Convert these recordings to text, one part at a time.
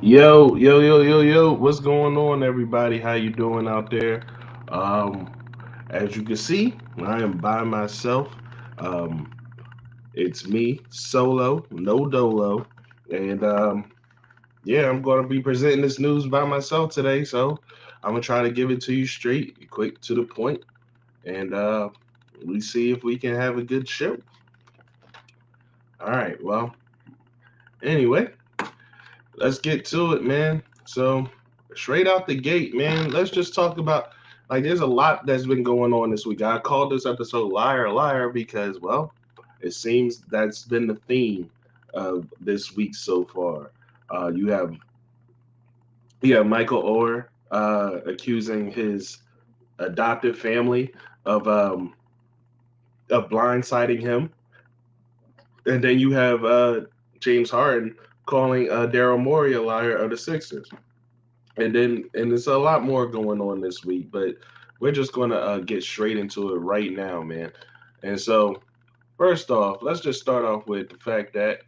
Yo, what's going on, everybody? How you doing out there? Um, as you can see, I am by myself. Um, it's me, solo, no dolo, and yeah, I'm gonna be presenting this news by myself today. So I'm gonna try to give it to you straight, quick to the point, and we see if we can have a good show. All right. Well, anyway, let's get to it, man. So, straight out the gate, man, let's just talk about there's a lot that's been going on this week. I called this episode Liar Liar because, well, it seems that's been the theme of this week so far. You have Michael Oher accusing his adopted family of um of blindsiding him, and then you have James Harden calling Daryl Morey a liar of the Sixers. And there's a lot more going on this week, but we're just gonna get straight into it right now, man. And so, first off, let's just start off with the fact that,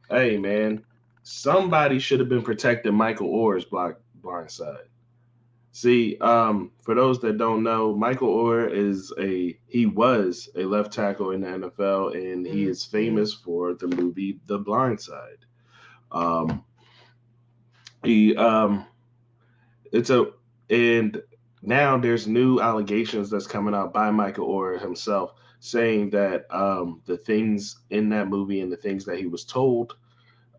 hey, man, somebody should have been protecting Michael Orr's blind side. See, for those that don't know, Michael Orr he was a left tackle in the NFL, and he is famous for the movie The Blind Side. Um, he it's a and now there's new allegations that's coming out by Michael Orr himself saying that the things in that movie and the things that he was told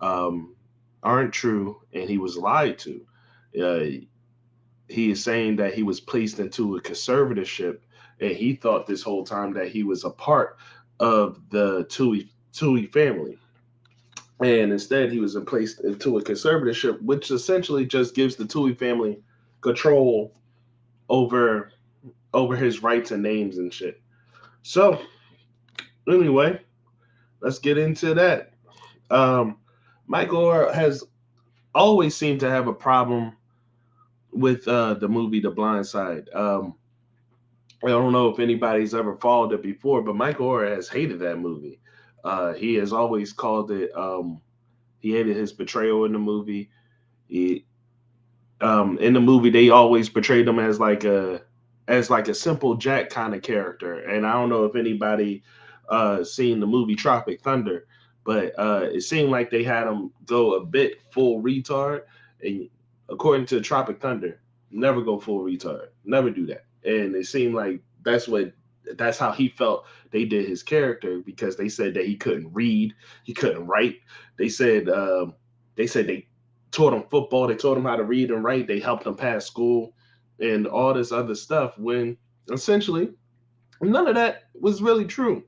um, aren't true and he was lied to. Uh, he is saying that he was placed into a conservatorship and he thought this whole time that he was a part of the Tuohy family. And instead, he was placed into a conservatorship, which essentially just gives the Tuohy family control over his rights and names and shit. So anyway, let's get into that. Um, Michael Orr has always seemed to have a problem with the movie The Blind Side. I don't know if anybody's ever followed it before, but Michael Orr has hated that movie. He has always called it. He hated his portrayal in the movie. He, in the movie, they always portrayed him as like a simple Jack kind of character. And I don't know if anybody seen the movie Tropic Thunder, but it seemed like they had him go a bit full retard. And according to Tropic Thunder, never go full retard, never do that. And it seemed like that's how he felt they did his character because they said that he couldn't read, he couldn't write. They said they taught him football, they taught him how to read and write, they helped him pass school, and all this other stuff. When essentially none of that was really true.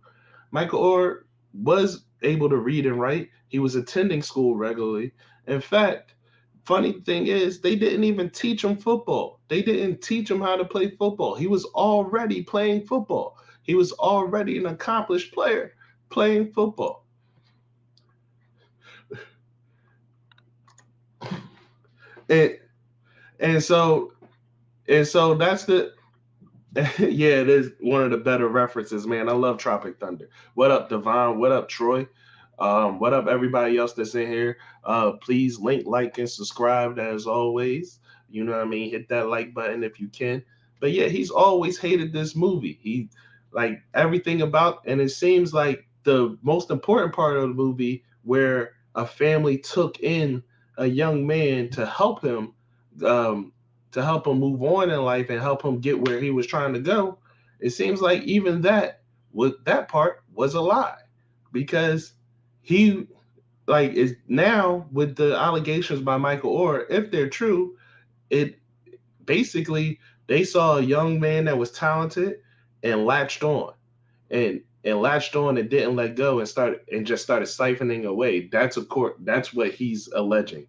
Michael Orr was able to read and write. He was attending school regularly. In fact, funny thing is, they didn't even teach him football. They didn't teach him how to play football. He was already playing football. He was already an accomplished player playing football. And and so that's the yeah, it is one of the better references, man. I love Tropic Thunder. What up, Devon? What up, Troy? What up, everybody else that's in here? Please link, like, and subscribe as always. You know what I mean? Hit that like button if you can. But yeah, he's always hated this movie. He like everything about, and it seems like the most important part of the movie where a family took in a young man um, to help him move on in life and help him get where he was trying to go. It seems like even that part was a lie because he like is now with the allegations by Michael Orr, if they're true, it basically they saw a young man that was talented and latched on and latched on and didn't let go and just started siphoning away. That's of course that's what he's alleging.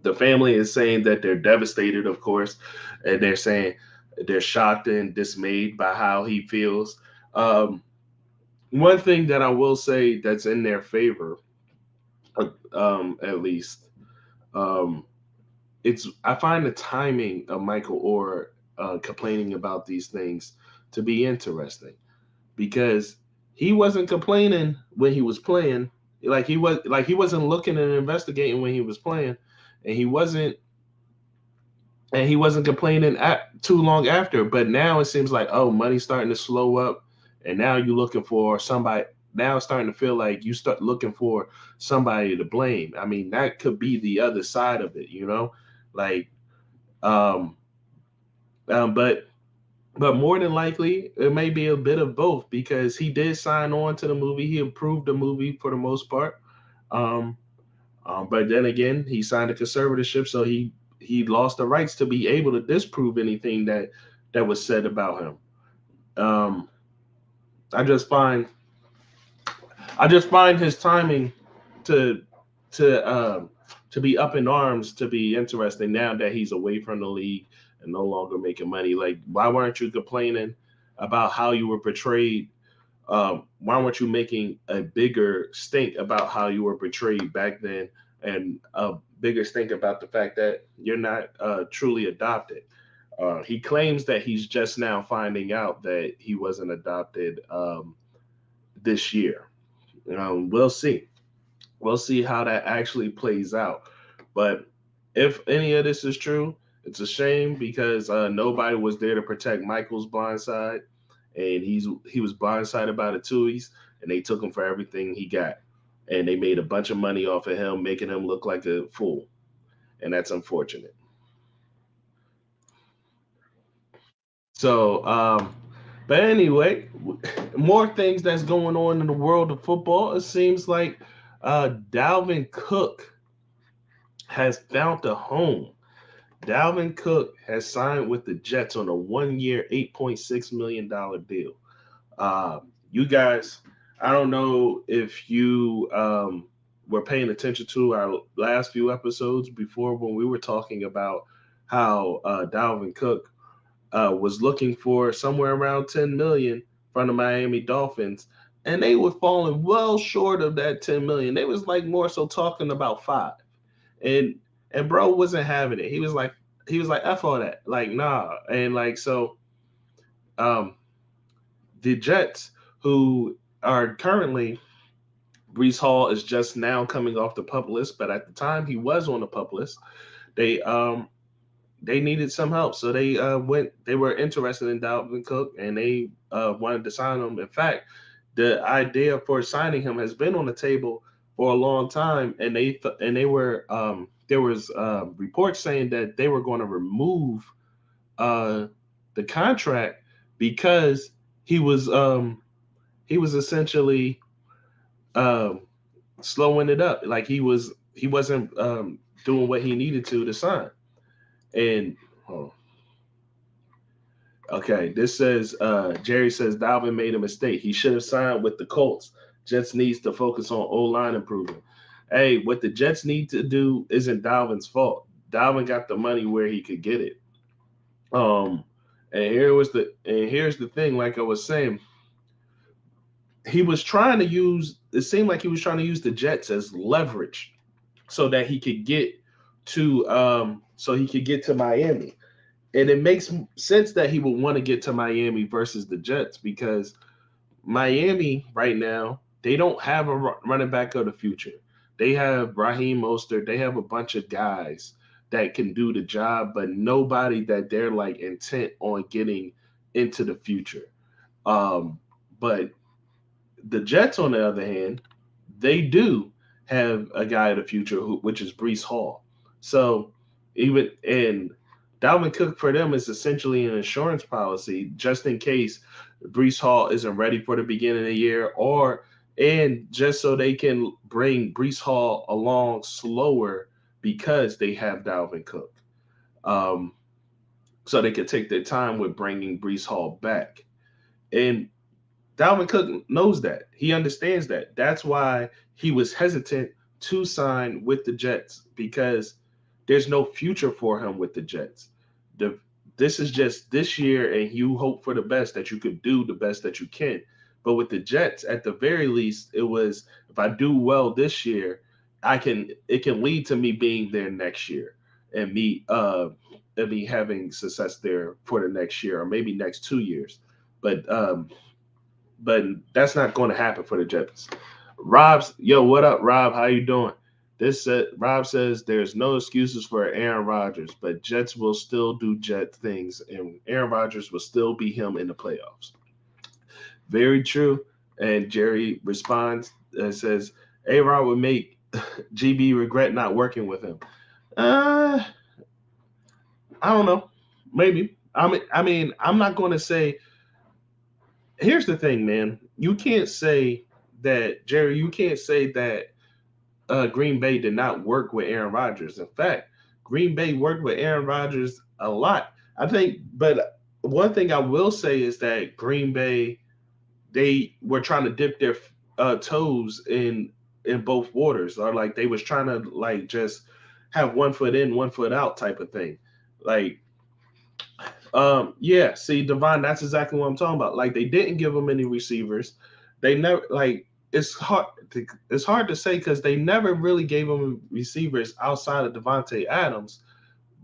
The family is saying that they're devastated, of course, and they're saying they're shocked and dismayed by how he feels. Um, One thing that I will say that's in their favor, at least, um, it's I find the timing of Michael Orr complaining about these things to be interesting because he wasn't complaining when he was playing. Like he wasn't looking and investigating when he was playing. and he wasn't complaining too long after. But now it seems like, oh, money's starting to slow up, and now you're looking for somebody. Now it's starting to feel like you start looking for somebody to blame. I mean, that could be the other side of it, like um, but more than likely it may be a bit of both because he did sign on to the movie. He approved the movie for the most part. Um, but then again, he signed a conservatorship, so he lost the rights to be able to disprove anything that was said about him. Um, I just find his timing to to um, to be up in arms to be interesting now that he's away from the league and no longer making money. Like, why weren't you complaining about how you were portrayed? Why weren't you making a bigger stink about how you were portrayed back then, and a bigger stink about the fact that you're not truly adopted? He claims that he's just now finding out that he wasn't adopted this year. We'll see. We'll see how that actually plays out. But if any of this is true, it's a shame because nobody was there to protect Michael's blind side, and he was blindsided by the Tuohys, and they took him for everything he got, and they made a bunch of money off of him, making him look like a fool, and that's unfortunate. So, but anyway, more things that's going on in the world of football. It seems like Dalvin Cook has found a home. Dalvin Cook has signed with the Jets on a 1 year, $8.6 million deal. You guys, I don't know if you were paying attention to our last few episodes before when we were talking about how Dalvin Cook was looking for somewhere around 10 million from the Miami Dolphins, and they were falling well short of that 10 million. They was like more so talking about 5, and bro wasn't having it. He was like F all that, like nah, and like so um the Jets, who are currently, Brees Hall is just now coming off the pup list, but at the time he was on the pup list, they needed some help, so they were interested in Dalvin Cook, and they wanted to sign him. In fact, the idea for signing him has been on the table for a long time, and they were there was reports saying that they were going to remove uh, the contract because he was um, he was essentially um, slowing it up. Like he wasn't doing what he needed to sign. And oh, okay, this says Jerry says Dalvin made a mistake. He should have signed with the Colts. Jets needs to focus on O line improvement. Hey, what the Jets need to do isn't Dalvin's fault. Dalvin got the money where he could get it. Um, and here's the thing. Like I was saying, he was trying to use. It seemed like he was trying to use the Jets as leverage so that he could get to Miami. And it makes sense that he would want to get to Miami versus the Jets because Miami right now, they don't have a running back of the future. They have Raheem Mostert. They have a bunch of guys that can do the job, but nobody that they're like intent on getting into the future. But the Jets, on the other hand, they do have a guy of the future, which is Brees Hall. So even and Dalvin Cook for them is essentially an insurance policy just in case Brees Hall isn't ready for the beginning of the year, and just so they can bring Brees Hall along slower because they have Dalvin Cook. Um, so they could take their time with bringing Brees Hall back. And Dalvin Cook knows that. He understands that. That's why he was hesitant to sign with the Jets because there's no future for him with the Jets. The This is just this year, and you hope for the best that you could do the best that you can. But with the Jets, at the very least, it was if I do well this year, it can lead to me being there next year and me having success there for the next year or maybe next 2 years. But that's not going to happen for the Jets. Yo, what up, Rob? How you doing? Rob says there's no excuses for Aaron Rodgers, but Jets will still do Jet things, and Aaron Rodgers will still be him in the playoffs. Very true. And Jerry responds and says, A Rod would make GB regret not working with him. Uh, I don't know. Maybe. I mean, I'm not going to say. Here's the thing, man. You can't say that, Jerry. You can't say that Green Bay did not work with Aaron Rodgers. In fact, Green Bay worked with Aaron Rodgers a lot. I think, but one thing I will say is that Green Bay, they were trying to dip their toes in both waters, or like they was trying to like just have one foot in, one foot out type of thing. Like, yeah, see, Devon, that's exactly what I'm talking about. Like, they didn't give him any receivers. They never like it's hard to say because they never really gave him receivers outside of Devontae Adams.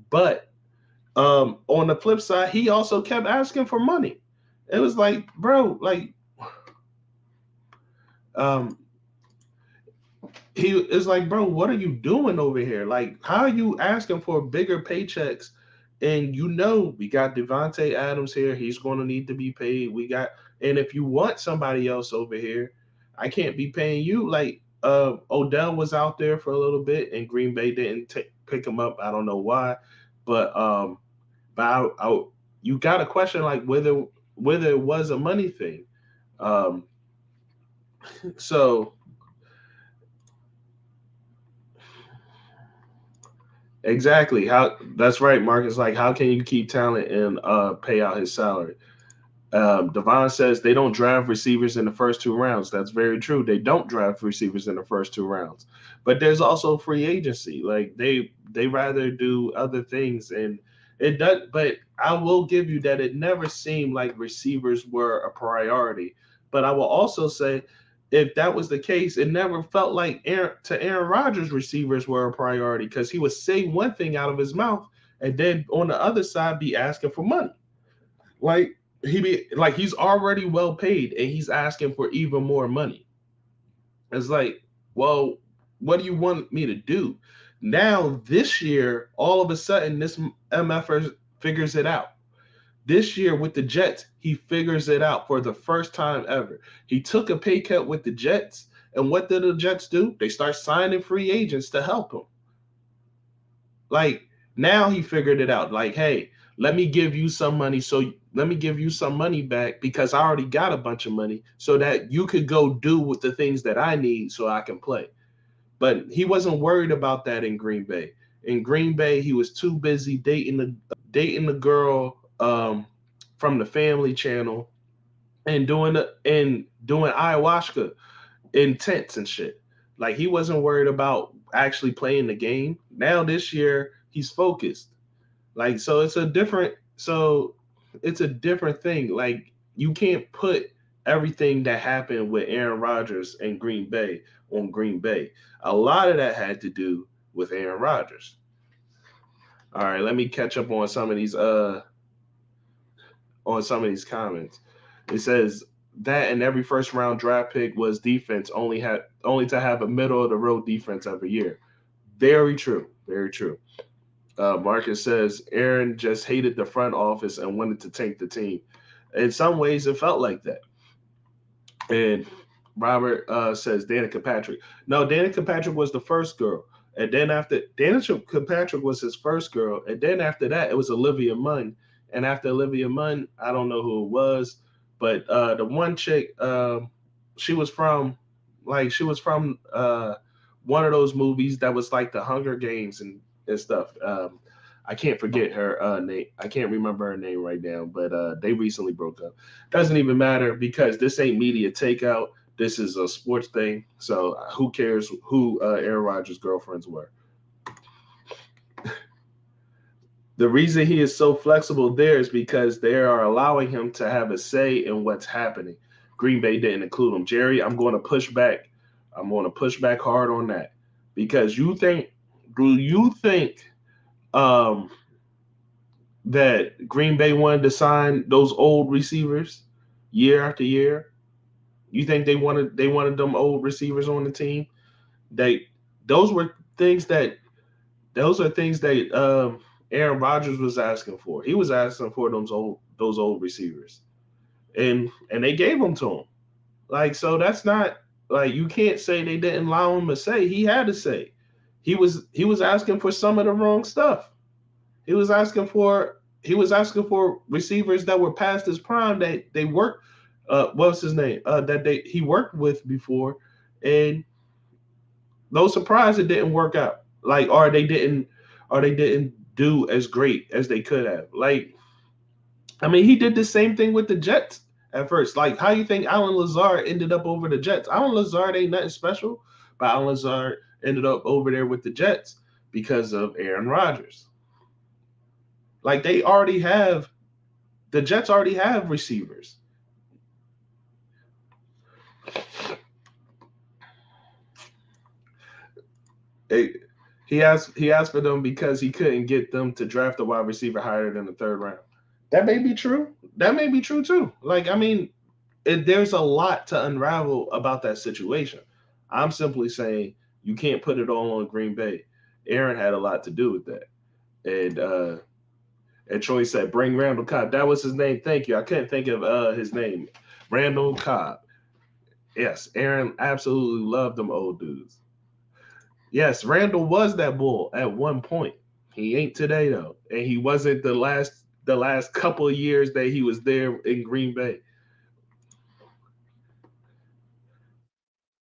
But on the flip side, he also kept asking for money. It was like, bro, like um he is like, bro, what are you doing over here? Like, how are you asking for bigger paychecks? And we got Devontae Adams here. He's going to need to be paid. And if you want somebody else over here, I can't be paying you. Like, Odell was out there for a little bit, and Green Bay didn't pick him up. I don't know why, but you got to question like whether it was a money thing. Um, so exactly how that's right, Marcus. Like, how can you keep talent and pay out his salary? Devon says they don't draft receivers in the first two rounds. That's very true. They don't draft receivers in the first two rounds, but there's also free agency. Like, they rather do other things, and it does. But I will give you that it never seemed like receivers were a priority. But I will also say, if that was the case, it never felt like Aaron Rodgers receivers were a priority because he would say one thing out of his mouth and then on the other side be asking for money. Like, he's already well paid and he's asking for even more money. It's like, well, what do you want me to do? Now this year, all of a sudden, this MF figures it out. This year with the Jets, he figures it out for the first time ever. He took a pay cut with the Jets, and what did the Jets do? They start signing free agents to help him. Like, now he figured it out. Like, hey, let me give you some money. So let me give you some money back because I already got a bunch of money so that you could go do with the things that I need so I can play. But he wasn't worried about that in Green Bay. In Green Bay, he was too busy dating the girl from the Family Channel and doing ayahuasca in tents and shit. Like, he wasn't worried about actually playing the game. Now this year he's focused. Like, it's a different thing. Like, you can't put everything that happened with Aaron Rodgers and Green Bay on Green Bay. A lot of that had to do with Aaron Rodgers. All right, let me catch up on some of these comments. It says that in every first round draft pick was defense only to have a middle of the road defense every year. Very true. Very true. Marcus says Aaron just hated the front office and wanted to tank the team. In some ways, it felt like that. And Robert says Danica Patrick. No, Danica Patrick was the first girl. And then after Danica Patrick was his first girl. And then after that, it was Olivia Munn. And after Olivia Munn, I don't know who it was. But the one chick, she was from one of those movies that was like the Hunger Games and stuff. I can't forget her name. I can't remember her name right now, but they recently broke up. Doesn't even matter because this ain't media takeout. This is a sports thing. So who cares who Aaron Rodgers' girlfriends were? The reason he is so flexible there is because they are allowing him to have a say in what's happening. Green Bay didn't include him. Jerry, I'm going to push back. I'm going to push back hard on that because do you think um, that Green Bay wanted to sign those old receivers year after year? You think they wanted them old receivers on the team? They those were things that those are things that Aaron Rodgers was asking for. He was asking for those old receivers, and they gave them to him. Like, so that's not, like, you can't say they didn't allow him to say. He had to say. He was asking for some of the wrong stuff. He was asking for receivers that were past his prime, that they worked, what's his name? That they he worked with before, and no surprise it didn't work out. Like, or they didn't do as great as they could have. Like, I mean, he did the same thing with the Jets at first. Like, how you think Alan Lazard ended up over the Jets? Alan Lazard ain't nothing special, but Alan Lazard ended up over there with the Jets because of Aaron Rodgers. Like, the Jets already have receivers. They- he asked for them because he couldn't get them to draft a wide receiver higher than the third round. That may be true. That may be true too. Like, I mean, there's a lot to unravel about that situation. I'm simply saying you can't put it all on Green Bay. Aaron had a lot to do with that. And Troy said, "Bring Randall Cobb." That was his name. Thank you. I couldn't think of his name. Randall Cobb. Yes, Aaron absolutely loved them old dudes. Yes, Randall was that bull at one point. He ain't today though, and he wasn't the last couple of years that he was there in Green Bay.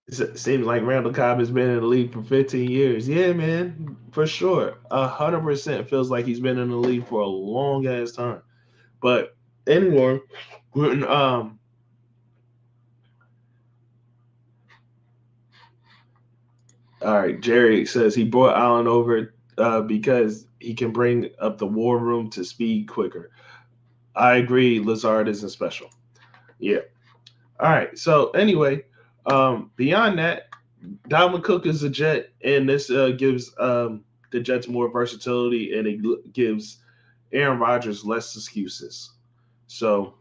It seems like Randall Cobb has been in the league for 15 years. Yeah, man, for sure. 100% feels like he's been in the league for a long ass time. But anyway, um, all right. Jerry says he brought Allen over because he can bring up the war room to speed quicker. I agree. Lazard isn't special. Yeah. All right. So anyway, beyond that, Dalvin Cook is a Jet, and this gives the Jets more versatility, and it gives Aaron Rodgers less excuses. So,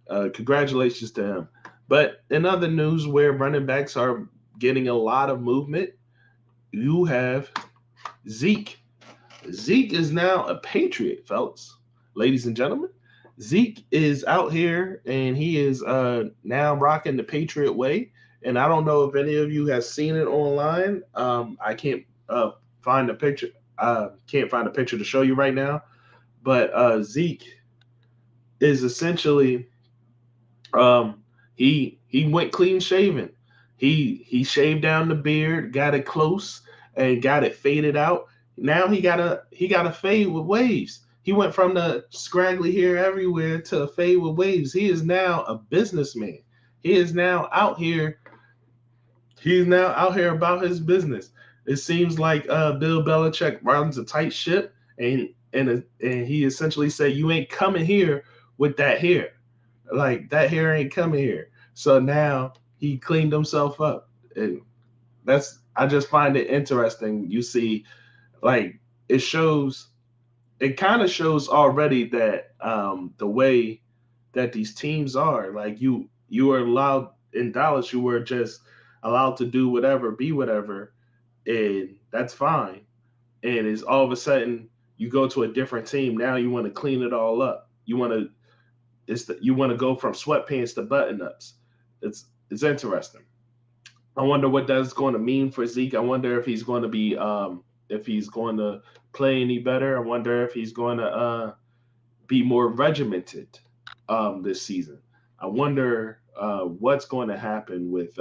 congratulations to him. But in other news, where running backs are getting a lot of movement, you have Zeke. Zeke is now a Patriot, fellas, ladies and gentlemen. Zeke is out here, and he is now rocking the Patriot way. And I don't know if any of you have seen it online. I can't find a picture. Can't find a picture to show you right now. But Zeke is essentially, he went clean shaven. He shaved down the beard, got it close, and got it faded out. Now he got a fade with waves. He went from the scraggly hair everywhere to a fade with waves. He is now a businessman. He is now out here. He's now out here about his business. It seems like Bill Belichick runs a tight ship, and he essentially said, "You ain't coming here with that hair. Like, that hair ain't coming here." So now he cleaned himself up. And I just find it interesting. You see, like, it shows it kind of shows already that the way that these teams are, like, you were allowed in Dallas, you were just allowed to do whatever, be whatever, and that's fine. And it's all of a sudden you go to a different team, now you want to clean it all up. You want to go from sweatpants to button ups. It's interesting. I wonder what that's going to mean for Zeke. I wonder if he's going to play any better. I wonder if he's going to be more regimented this season. I wonder what's going to happen with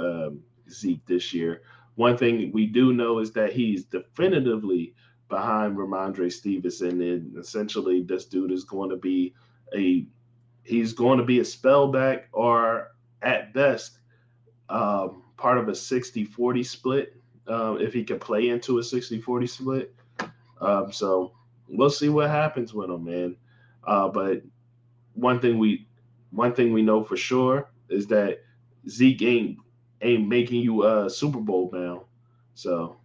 Zeke this year. One thing we do know is that he's definitively behind Ramondre Stevenson, and essentially this dude is going to be a he's going to be a spellback, or at best part of a 60-40 split, if he can play into a 60-40 split. So we'll see what happens with him, man. But one thing we one thing we know for sure is that Zeke ain't making you Super Bowl bound. So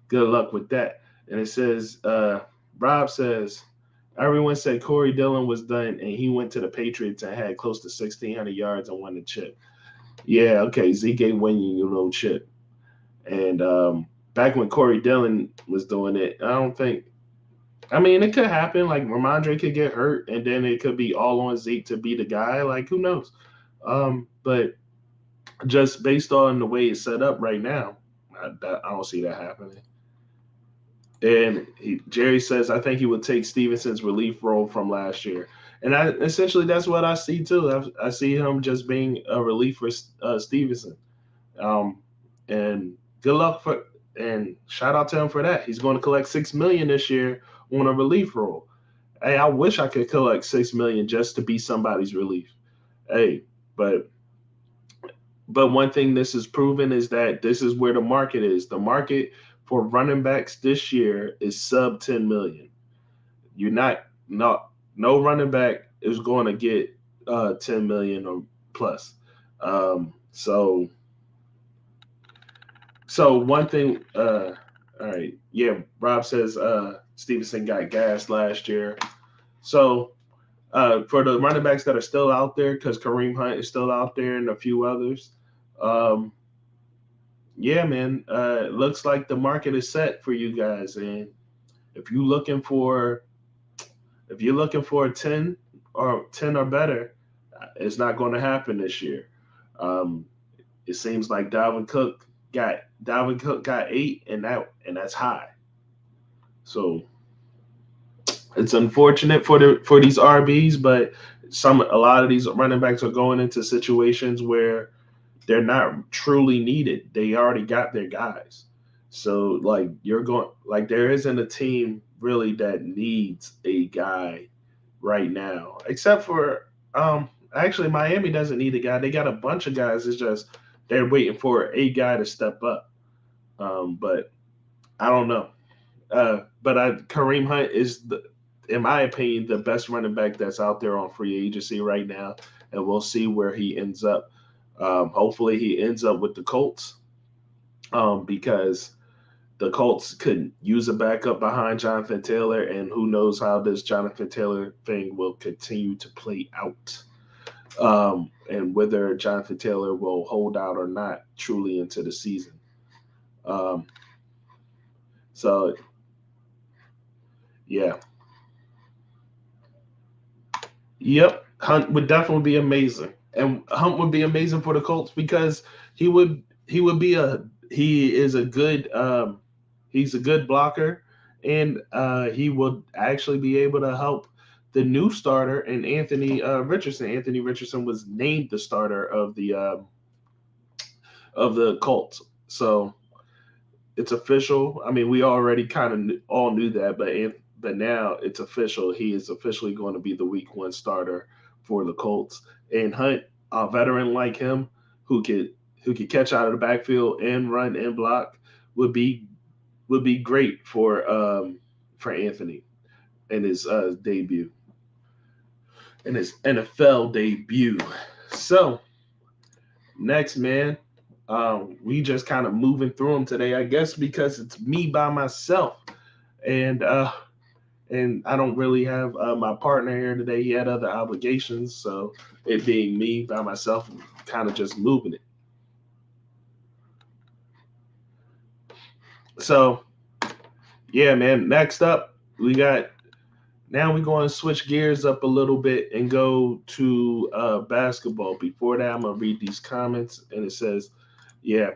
good luck with that. And it says, Rob says, everyone said Corey Dillon was done, and he went to the Patriots and had close to 1,600 yards and won the chip. Yeah, okay, Zeke ain't winning your little chip. And back when Corey Dillon was doing it. I don't think. I mean, it could happen. Like Ramondre could get hurt, and then it could be all on Zeke to be the guy. Like who knows? But just based on the way it's set up right now, I don't see that happening. And Jerry says, I think he would take Stevenson's relief role from last year. And essentially that's what I see too. I see him just being a relief for Stevenson. Um, and good luck for and shout out to him for that. He's going to collect $6 million this year on a relief role. Hey, I wish I could collect $6 million just to be somebody's relief. Hey, but one thing this is proven is that this is where the market is. The market for running backs this year is sub 10 million. You're not no running back is going to get 10 million or plus. So one thing, all right, yeah. Rob says Stevenson got gas last year. So for the running backs that are still out there, because Kareem Hunt is still out there and a few others, um, yeah, man, it looks like the market is set for you guys. And if you're looking for a 10 or better, it's not going to happen this year. Um, it seems like Dalvin Cook got 8, and that's high. So it's unfortunate for these RBs, but a lot of these running backs are going into situations where they're not truly needed. They already got their guys. So like there isn't a team really that needs a guy right now, except for actually Miami doesn't need a guy. They got a bunch of guys. It's just they're waiting for a guy to step up. But I don't know. Kareem Hunt is in my opinion, the best running back that's out there on free agency right now, and we'll see where he ends up. Hopefully, he ends up with the Colts, because the Colts could use a backup behind Jonathan Taylor, and who knows how this Jonathan Taylor thing will continue to play out, and whether Jonathan Taylor will hold out or not truly into the season. Um, so, yeah. Yep, Hunt would definitely be amazing, and Hunt would be amazing for the Colts because he is a good he's a good blocker, and he would actually be able to help the new starter and Anthony Richardson. Anthony Richardson was named the starter of the Colts, so it's official. I mean, we already kind of all knew that, but now it's official. He is officially going to be the Week 1 starter for the Colts. And Hunt, a veteran like him, who could catch out of the backfield and run and block, would be great for Anthony in his debut, in his NFL debut. So next, man, we just kind of moving through them today, I guess, because it's me by myself, and I don't really have my partner here today. He had other obligations, so it being me by myself, kind of just moving it. So yeah, man. Next up, now we're going to switch gears up a little bit and go to basketball. Before that, I'm gonna read these comments, and it says, yeah,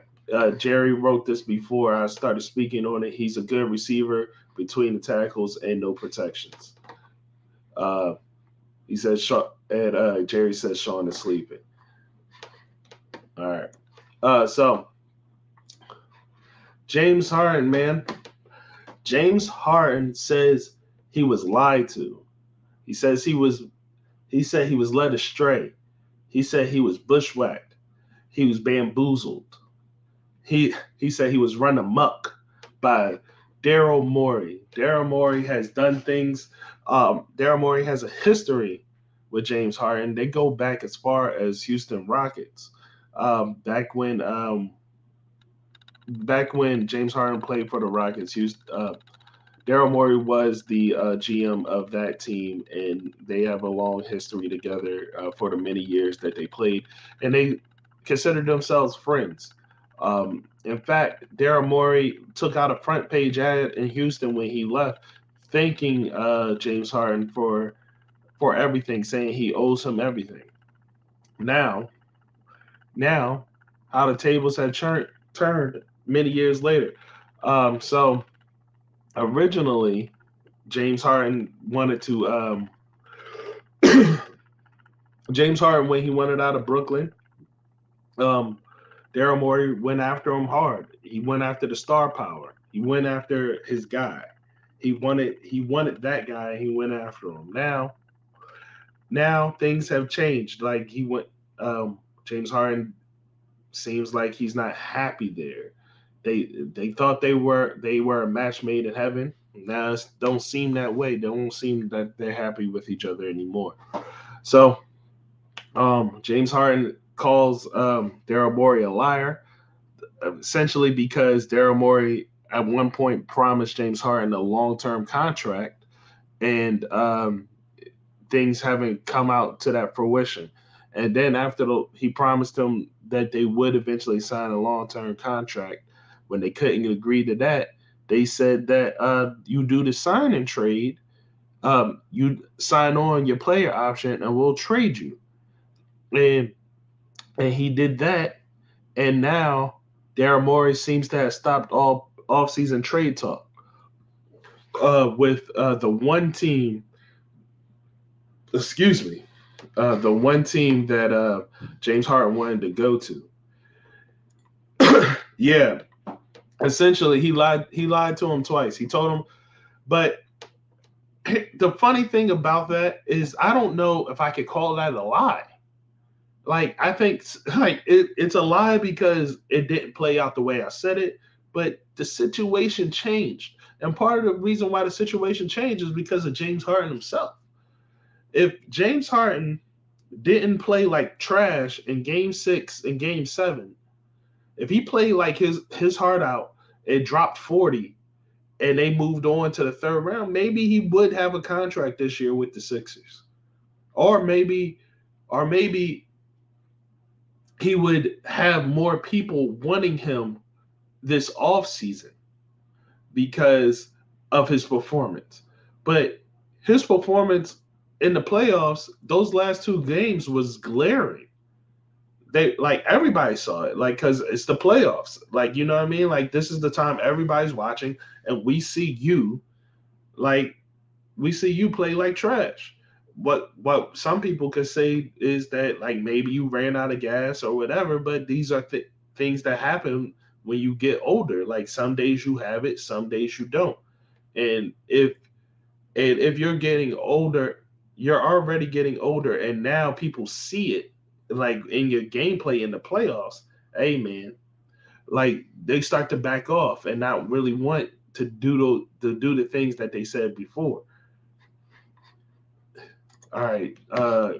Jerry wrote this before I started speaking on it. He's a good receiver between the tackles and no protections. Uh, he says, and Jerry says Sean is sleeping. All right. So James Harden, man. James Harden says he was lied to. He says he said he was led astray. He said he was bushwhacked. He was bamboozled. He said he was run amok by Daryl Morey. Daryl Morey has done things. Daryl Morey has a history with James Harden. They go back as far as Houston Rockets. Back when James Harden played for the Rockets, Daryl Morey was the GM of that team, and they have a long history together for the many years that they played, and they considered themselves friends. In fact, Daryl Morey took out a front page ad in Houston when he left, thanking James Harden for everything, saying he owes him everything. Now, now, how the tables have turned many years later. So originally, James Harden wanted to James Harden when he wanted out of Brooklyn. Um, Daryl Morey went after him hard. He went after the star power. He went after his guy. He wanted that guy. He went after him. Now things have changed. Like he went. James Harden seems like he's not happy there. They thought they were a match made in heaven. Now it don't seem that way. They don't seem that they're happy with each other anymore. So James Harden calls Daryl Morey a liar, essentially because Daryl Morey at one point promised James Harden a long-term contract, and things haven't come out to that fruition. And then he promised them that they would eventually sign a long-term contract. When they couldn't agree to that, they said that you do the sign and trade, you sign on your player option, and we'll trade you. And he did that, and now Daryl Morey seems to have stopped all off-season trade talk with the one team. Excuse me, the one team that James Harden wanted to go to. Yeah, essentially he lied. He lied to him twice. He told him, but the funny thing about that is I don't know if I could call that a lie. Like I think it's a lie because it didn't play out the way I said it, but the situation changed. And part of the reason why the situation changed is because of James Harden himself. If James Harden didn't play like trash in game 6 and game 7, if he played like his heart out and dropped 40 and they moved on to the third round, maybe he would have a contract this year with the Sixers. Or maybe he would have more people wanting him this offseason because of his performance. But his performance in the playoffs, those last two games was glaring. They like everybody saw it, like because it's the playoffs. Like you know what I mean? Like this is the time everybody's watching, and like we see you play like trash. What some people could say is that like maybe you ran out of gas or whatever, but these are things that happen when you get older. Like some days you have it, some days you don't. And if you're getting older, you're already getting older, and now people see it like in your gameplay in the playoffs. Hey man, like they start to back off and not really want to do the things that they said before. All right.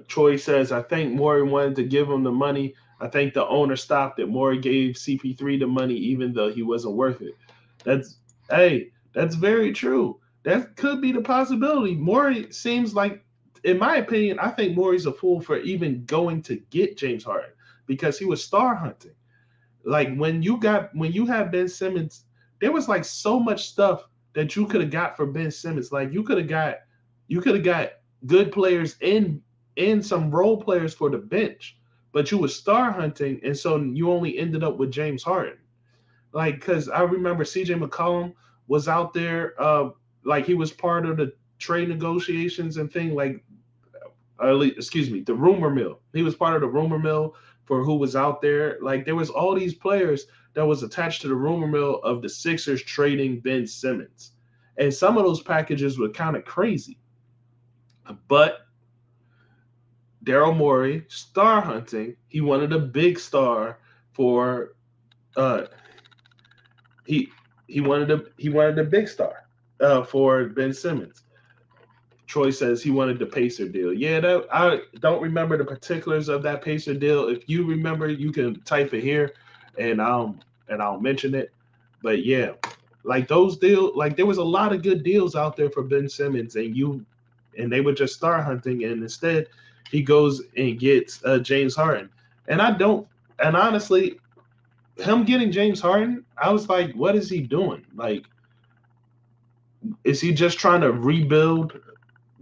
Troy says, I think Morey wanted to give him the money. I think the owner stopped it. Morey gave CP3 the money, even though he wasn't worth it. That's, hey, that's very true. That could be the possibility. Morey seems like, in my opinion, I think Morey's a fool for even going to get James Harden because he was star hunting. Like when you have Ben Simmons, there was like so much stuff that you could have got for Ben Simmons. Like you could have got good players and some role players for the bench, but you were star hunting, and so you only ended up with James Harden. Like because I remember CJ McCollum was out there, like he was part of the trade negotiations and thing. Like excuse me, the rumor mill. He was part of the rumor mill for who was out there. Like there was all these players that was attached to the rumor mill of the Sixers trading Ben Simmons. And some of those packages were kind of crazy. But Daryl Morey, star hunting, he wanted a big star for uh he he wanted a big star for Ben Simmons. Troy says he wanted the Pacer deal. Yeah, I don't remember the particulars of that Pacer deal. If you remember, you can type it here, and I'll mention it. But yeah, like those deals, like there was a lot of good deals out there for Ben Simmons, and they were just star hunting, and instead he goes and gets James Harden. And I don't, and honestly, him getting James Harden, I was like, what is he doing? Like, is he just trying to rebuild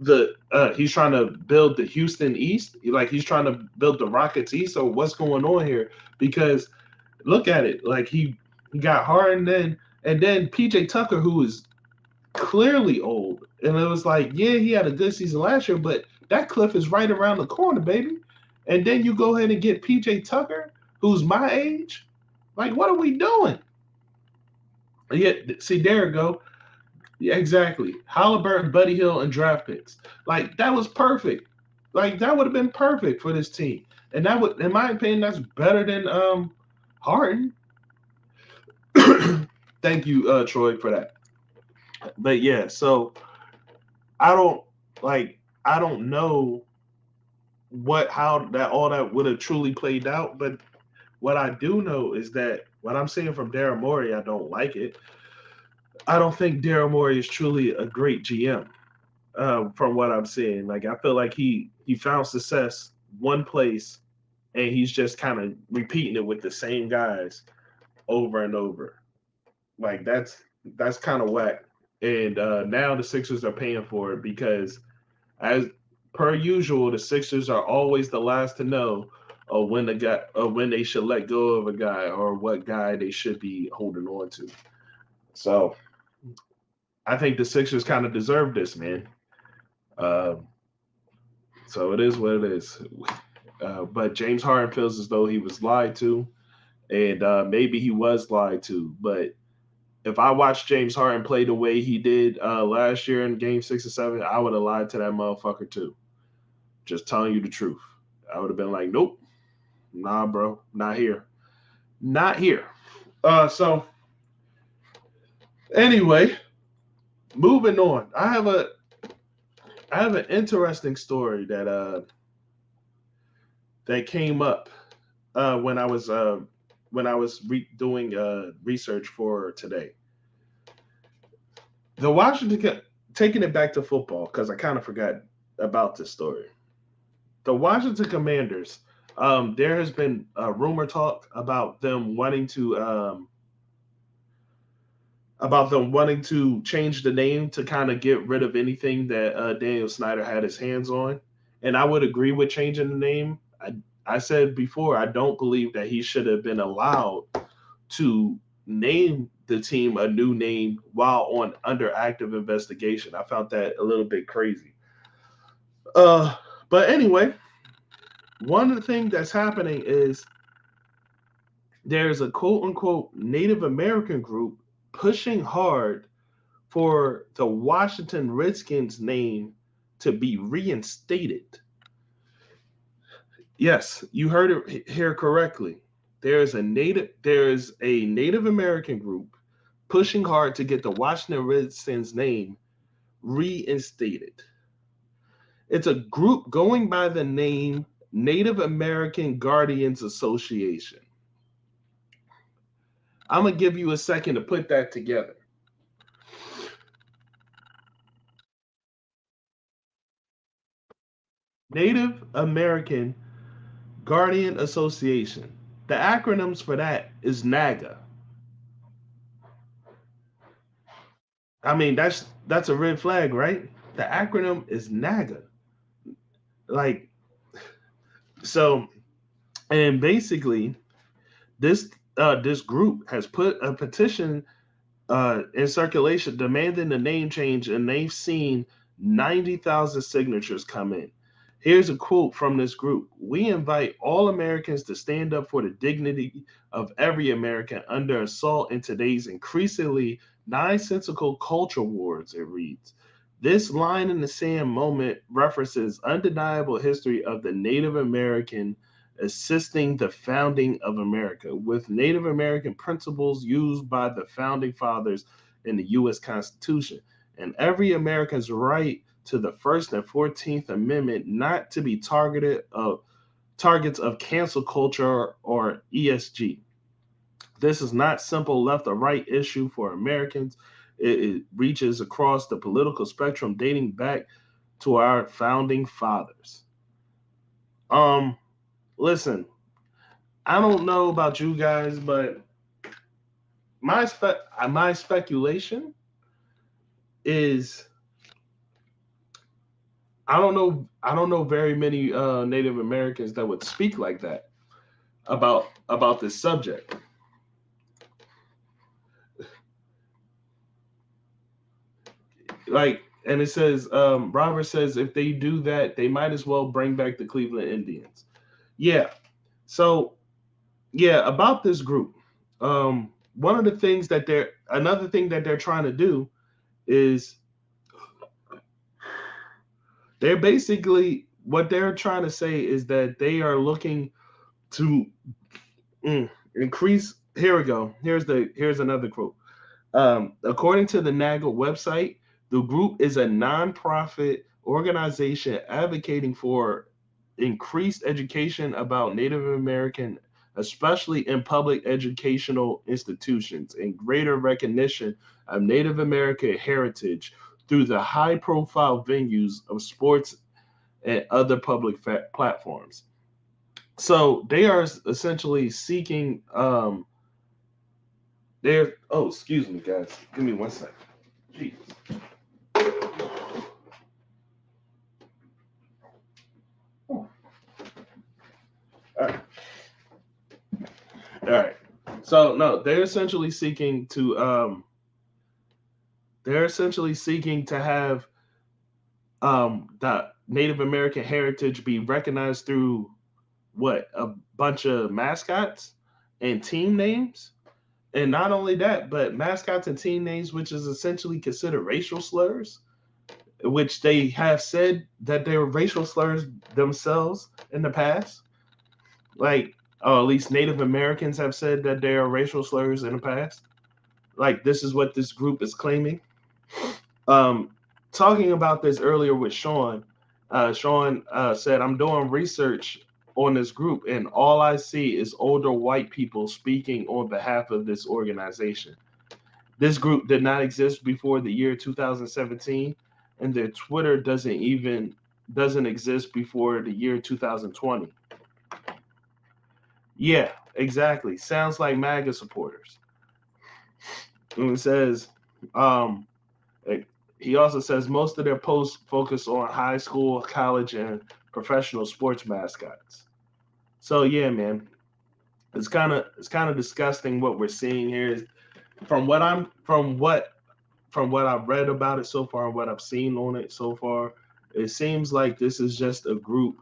the? He's trying to build the Houston East, like he's trying to build the Rockets East. So what's going on here? Because look at it, like he got Harden, and then PJ Tucker, who is clearly old, and it was like, yeah, he had a good season last year, but that cliff is right around the corner, baby. And then you go ahead and get PJ Tucker, who's my age. Like, what are we doing? Yeah, see, there you go. Yeah, exactly. Halliburton, Buddy Hill, and draft picks. Like that was perfect. Like that would have been perfect for this team. And that would, in my opinion, that's better than Harden. Thank you, Troy, for that. But yeah, so I don't I don't know what how that all that would have truly played out. But what I do know is that what I'm seeing from Daryl Morey, I don't like it. I don't think Daryl Morey is truly a great GM. From what I'm seeing. Like I feel like he found success one place and he's just kind of repeating it with the same guys over and over. Like that's kind of whack. And now the Sixers are paying for it because as per usual, the Sixers are always the last to know when the guy when they should let go of a guy or what guy they should be holding on to. So I think the Sixers kind of deserve this, man. Um, so it is what it is. But James Harden feels as though he was lied to, and maybe he was lied to. But if I watched James Harden play the way he did last year in Game 6 or 7, I would have lied to that motherfucker too. Just telling you the truth. I would have been like, nope, nah, bro, not here, not here. So anyway, moving on. I have an interesting story that came up when I was doing research for today. The Washington, taking it back to football because I kind of forgot about this story. The Washington Commanders. There has been a rumor talk about them wanting to change the name to kind of get rid of anything that Daniel Snyder had his hands on. And I would agree with changing the name. I said before, I don't believe that he should have been allowed to name the team a new name while on under active investigation. I found that a little bit crazy. Uh, but anyway, one of the things that's happening is there's a quote unquote Native American group pushing hard for the Washington Redskins name to be reinstated. Yes, you heard it here correctly. There is a Native American group pushing hard to get the Washington Redskins name reinstated. It's a group going by the name Native American Guardians Association. I'm gonna give you a second to put that together. Native American Guardian Association. The acronyms for that is NAGA. I mean, that's a red flag, right? The acronym is NAGA. Like so, and basically, this group has put a petition in circulation demanding the name change, and they've seen 90,000 signatures come in. Here's a quote from this group. We invite all Americans to stand up for the dignity of every American under assault in today's increasingly nonsensical culture wars, it reads. This line in the sand moment references undeniable history of the Native American assisting the founding of America with Native American principles used by the founding fathers in the U.S. Constitution and every American's right to the First and 14th Amendment not to be targets of cancel culture or ESG. This is not simple left or right issue for Americans. It reaches across the political spectrum dating back to our founding fathers. Um, Listen, I don't know about you guys, but my speculation is I don't know very many Native Americans that would speak like that about this subject. Like, and it says Robert says if they do that, they might as well bring back the Cleveland Indians. Yeah. So yeah, about this group, one of the things that they're another thing that they're trying to do is they're basically what they're trying to say is that they are looking to increase. Here we go. Here's another quote. According to the NAGA website, the group is a nonprofit organization advocating for increased education about Native American, especially in public educational institutions, and greater recognition of Native American heritage through the high profile venues of sports and other public platforms. So they are essentially seeking. Excuse me, guys. Give me one second. Jeez. All right. All right. So no, they're essentially seeking to have the Native American heritage be recognized through what a bunch of mascots and team names, and not only that, but mascots and team names, which is essentially considered racial slurs, which they have said that they were racial slurs themselves in the past. Like, or at least Native Americans have said that they are racial slurs in the past. Like, this is what this group is claiming. Um, Talking about this earlier with Sean, Sean said, I'm doing research on this group, and all I see is older white people speaking on behalf of this organization. This group did not exist before the year 2017, and their Twitter doesn't exist before the year 2020. Yeah, exactly. Sounds like MAGA supporters. And it says, um, he also says most of their posts focus on high school, college, and professional sports mascots. So yeah, man, it's kind of disgusting what we're seeing here. From what I'm from what I've read about it so far, and what I've seen on it so far, it seems like this is just a group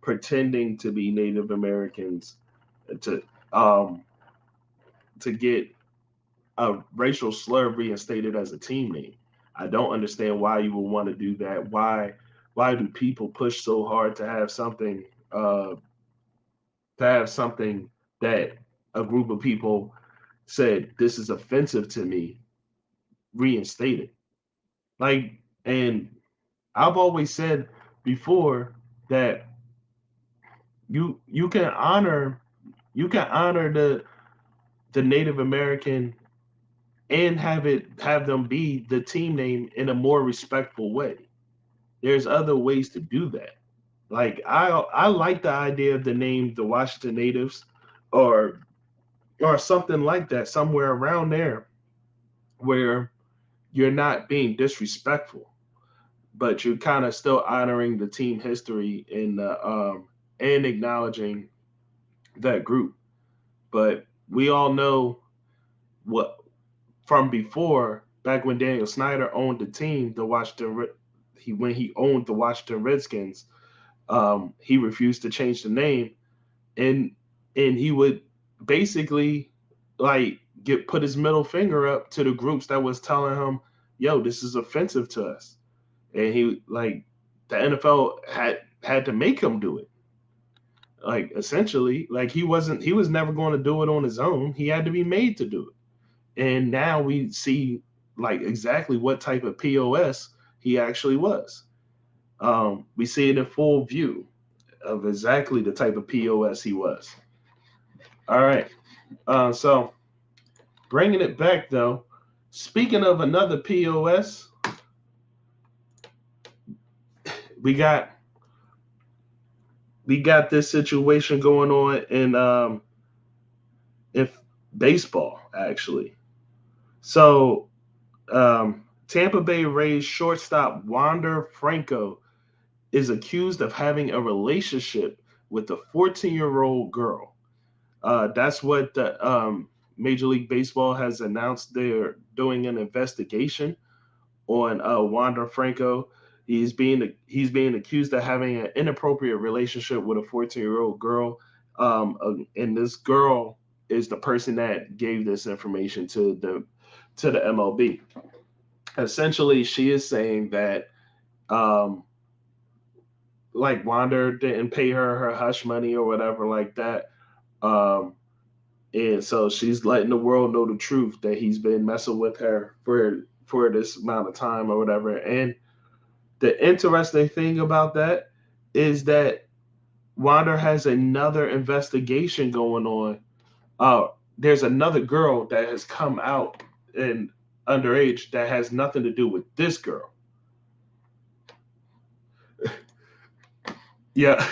pretending to be Native Americans to um to get a racial slur reinstated as a team name. I don't understand why you would want to do that. Why do people push so hard uh to have something that a group of people said this is offensive to me reinstated? Like, and I've always said before that you can honor the Native American and have them be the team name in a more respectful way. There's other ways to do that. Like I like the idea of the name the Washington Natives or or something like that, somewhere around there where you're not being disrespectful, but you're kind of still honoring the team history and acknowledging that group. But we all know what from before, back when Daniel Snyder owned the team, the Washington he when he owned the Washington Redskins, he refused to change the name, and he would basically like get put his middle finger up to the groups that was telling him, "Yo, this is offensive to us," and he like the NFL had to make him do it. Like essentially, like he was never going to do it on his own. He had to be made to do it. And now we see like exactly what type of POS he actually was. We see it in full view of exactly the type of POS he was. All right. So bringing it back though, speaking of another POS, we got we got this situation going on in baseball actually. So Tampa Bay Rays shortstop Wander Franco is accused of having a relationship with a 14-year-old girl. That's what the Major League Baseball has announced. They're doing an investigation on Wander Franco. He's being accused of having an inappropriate relationship with a 14-year-old girl, and this girl is the person that gave this information to the MLB. Essentially, she is saying that um, like Wander didn't pay her hush money or whatever like that. Um, and so she's letting the world know the truth that he's been messing with her for this amount of time or whatever. And the interesting thing about that is that Wander has another investigation going on. There's another girl that has come out and underage that has nothing to do with this girl. Yeah,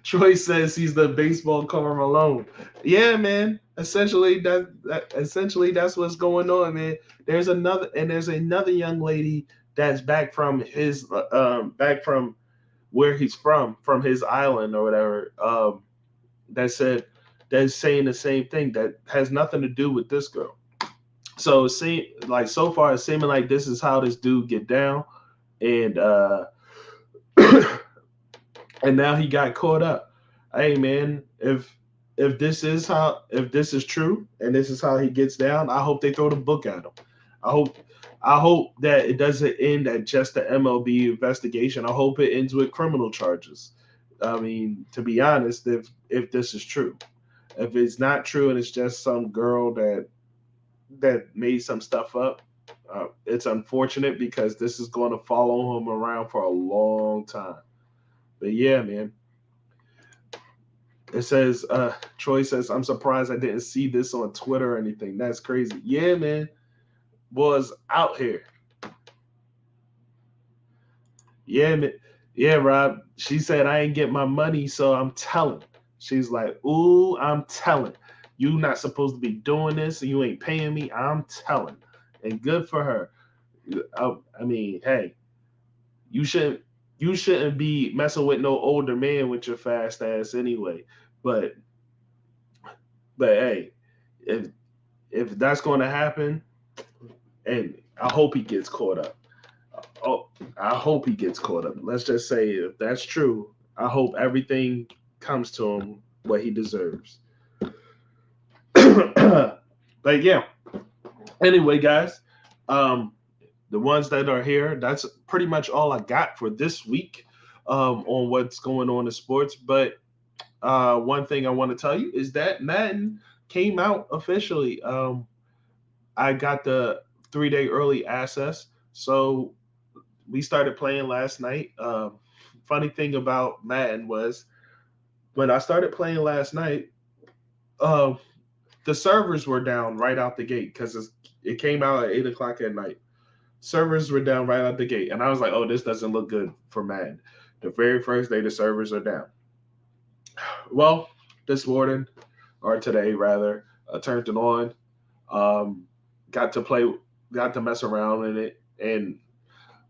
Troy says he's the baseball Karl Malone. Yeah, man. Essentially that's what's going on, man. There's another young lady that's back from where he's from his island or whatever. That said that's saying the same thing that has nothing to do with this girl. So see, like so far, it's seeming like this is how this dude get down, and and now he got caught up. Hey man, if this is true and this is how he gets down, I hope they throw the book at him. I hope I hope that it doesn't end at just the MLB investigation. I hope it ends with criminal charges. I mean, to be honest, if this is true, if it's not true and it's just some girl that made some stuff up, it's unfortunate because this is going to follow him around for a long time. But yeah, man, it says Troy says, I'm surprised I didn't see this on Twitter or anything. That's crazy. Yeah, man. Was out here. Yeah, man. Yeah, Rob. She said I ain't get my money, so I'm telling. She's like, ooh, I'm telling. You not supposed to be doing this and you ain't paying me. I'm telling. And good for her. I mean, hey, you shouldn't you shouldn't be messing with no older man with your fast ass anyway. But but hey, if if that's going to happen, and I hope he gets caught up. Oh, I hope he gets caught up. Let's just say if that's true, I hope everything comes to him what he deserves. But yeah. Anyway, guys, um, the ones that are here, that's pretty much all I got for this week on what's going on in sports. But one thing I want to tell you is that Madden came out officially. I got the 3 day early access. So we started playing last night. Funny thing about Madden was when I started playing last night, uh, the servers were down right out the gate because it came out at 8 o'clock at night. Servers were down right out the gate, and I was like, "Oh, this doesn't look good for Madden." The very first day, the servers are down. Well, this morning or today rather, I turned it on. Um, got to play, got to mess around in it, and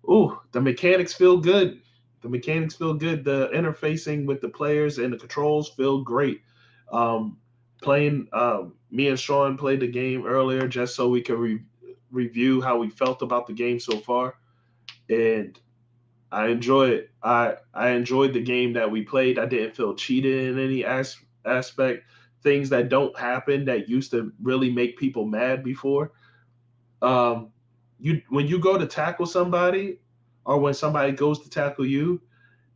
ooh, the mechanics feel good. The mechanics feel good. The interfacing with the players and the controls feel great. Um, playing, me and Sean played the game earlier just so we could review how we felt about the game so far, and I enjoy it. I enjoyed the game that we played. I didn't feel cheated in any aspect. Things that don't happen that used to really make people mad before. Um, you when you go to tackle somebody, or when somebody goes to tackle you,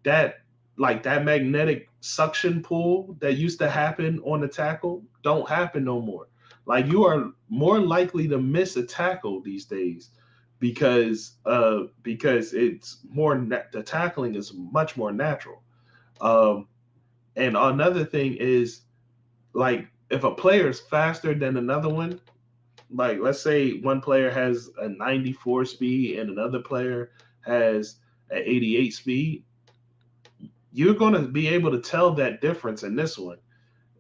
that that magnetic suction pull that used to happen on the tackle don't happen no more. Like you are more likely to miss a tackle these days because it's the tackling is much more natural. Um, and another thing is like if a player is faster than another one, like let's say one player has a 94 speed and another player has an 88 speed, you're going to be able to tell that difference in this one.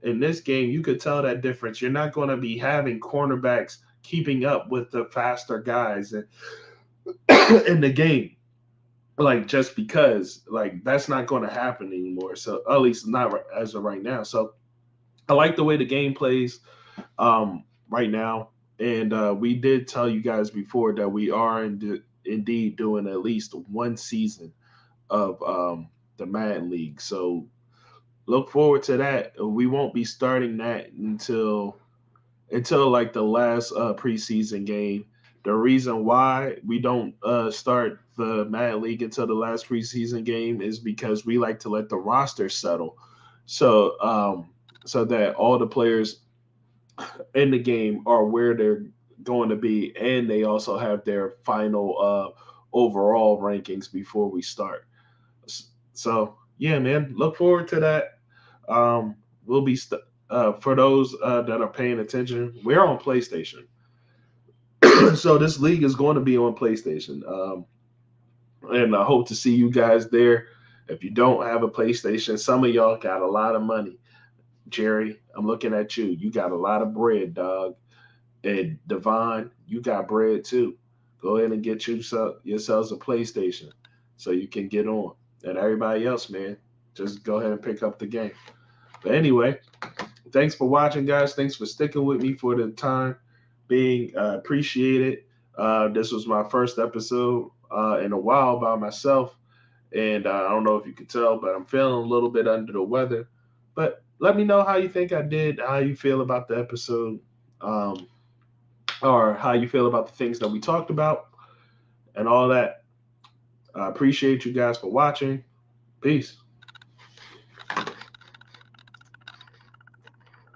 In this game, you could tell that difference. You're not going to be having cornerbacks keeping up with the faster guys in the game. Like just because like that's not going to happen anymore. So at least not as of right now. So I like the way the game plays right now. And we did tell you guys before that we are indeed doing at least one season of the Madden League. So look forward to that. We won't be starting that until like the last preseason game. The reason why we don't start the Madden League until the last preseason game is because we like to let the roster settle, so so that all the players in the game are where they're going to be, and they also have their final overall rankings before we start. So yeah, man, look forward to that. We'll be for those that are paying attention. We're on PlayStation, so this league is going to be on PlayStation, and I hope to see you guys there. If you don't have a PlayStation, some of y'all got a lot of money. Jerry, I'm looking at you. You got a lot of bread, dog. And Devon, you got bread too. Go ahead and get yourselves a PlayStation so you can get on. And everybody else, man, just go ahead and pick up the game. But anyway, thanks for watching, guys. Thanks for sticking with me for the time being. Appreciated. This was my first episode in a while by myself. And I don't know if you could tell, but I'm feeling a little bit under the weather. But let me know how you think I did, how you feel about the episode, um, or how you feel about the things that we talked about and all that. I appreciate you guys for watching. Peace.